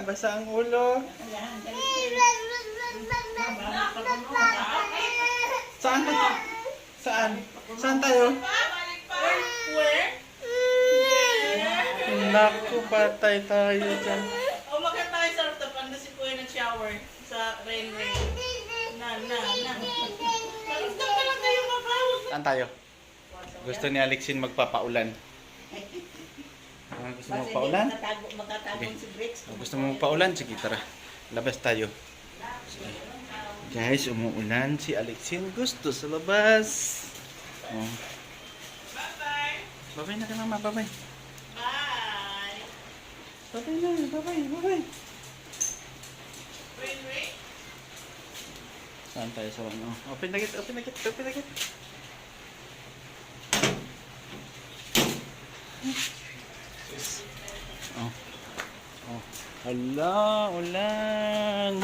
Basa ang ulo. Saan tayo? Saan? Saan tayo? Naku, patay tayo dyan. O, magka tayo sa rooftop. Ando si Kuya nag-shower sa rain-rain. Na. Sa rooftop ka lang kayo mabawag. Saan tayo? Gusto ni Alexin magpapaulan. Gusto mo magpaulan? Magtatagong si Bricks. Gusto mo magpaulan? Sige, tara. Labas tayo. Sige. Guys, umuulan. Si Alexin gusto sa labas. Oh. Bye-bye. Babay na ka mama, babay. Bye. Babay na, babay. Rain-rain. Saan tayo sa ano? Open na gate. Oh. Hala, ulan.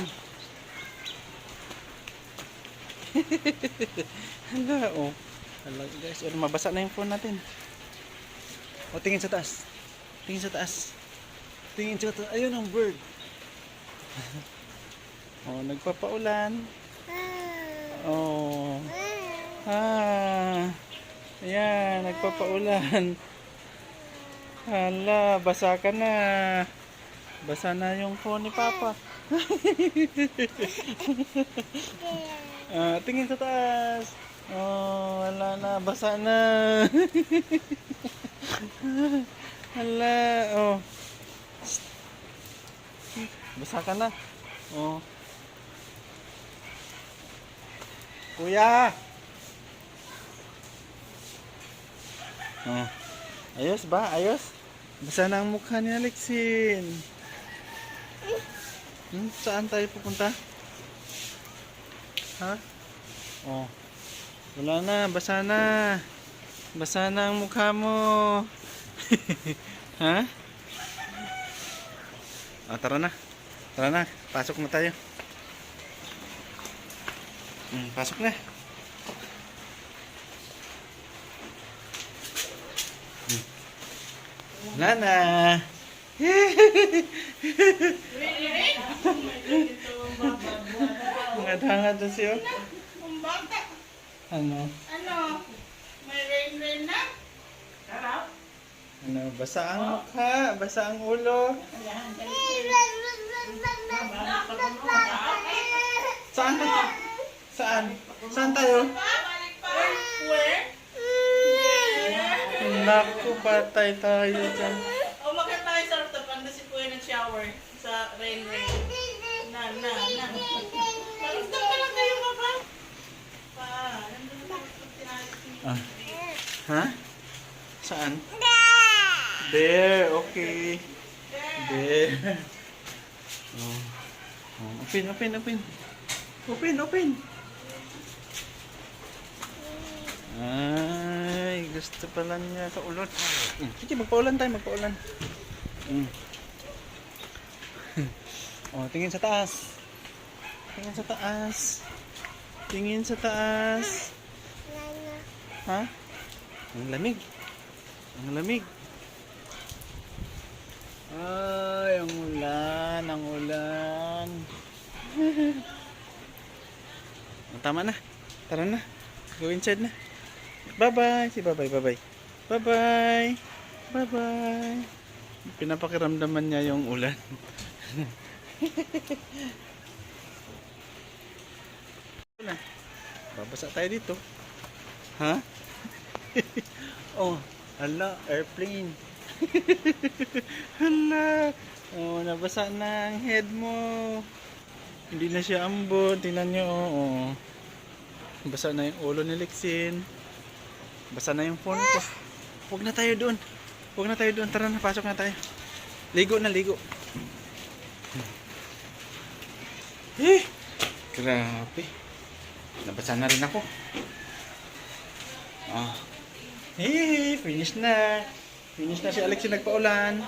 Hala, oh. Hala, guys, mabasa na yung phone natin. Oh, tingin sa taas. Ayun ang bird. Oh, nagpapaulan. Oh. Ayan, nagpapaulan. Hala, basa ka na. Basa na yung phone ni Papa. Tingin sa taas. Oh, wala na, basa na. Hala, oh. Basa ka na. Oh. Kuya. Oh. Ayos ba? Ayos? Basa na ang mukha ni Alexin. Saan tayo pupunta? Ha? Oh. Wala na, basa na. Basa na ang mukha mo. Ha? Oh, tara na. Pasok na tayo. Pasok na. Wala na. Hangad-hangad na siya. Umbata. Ano? May rain-rain na? Sarap. Ano? Basa ang mukha. Basa ang ulo. Saan tayo? Saan tayo? Where? Naku, patay tayo dyan. O, magka tayo sa rooftop. Ando si Kuya nag-shower sa rain-rain. Na. Sa rooftop ka lang kayo mabawag. Nandun na tayo. Ha? Saan? There, okay. There. Oh. Open. Ay, gusto pala niya sa ulot. Sige, magpaulan tayo. Oh, tingin sa taas. Ha? Ang lamig. Ay, ang ulan. Tama na. Tara na. Go inside na. Bye-bye. Bye-bye. Pinapakiramdaman niya yung ulan. Babasa tayo dito. Ha? Oh, hala, airplane. Hala. Oh, nabasa na ang head mo. Hindi na siya ambon. Tingnan nyo, oh. Basa na yung ulo ni Alexin. Basa na yung phone ko. Huwag na tayo doon. Tara na, pasok na tayo. Ligo. Grabe. Nabasa na rin ako. Finish na si Alexin nagpaulan.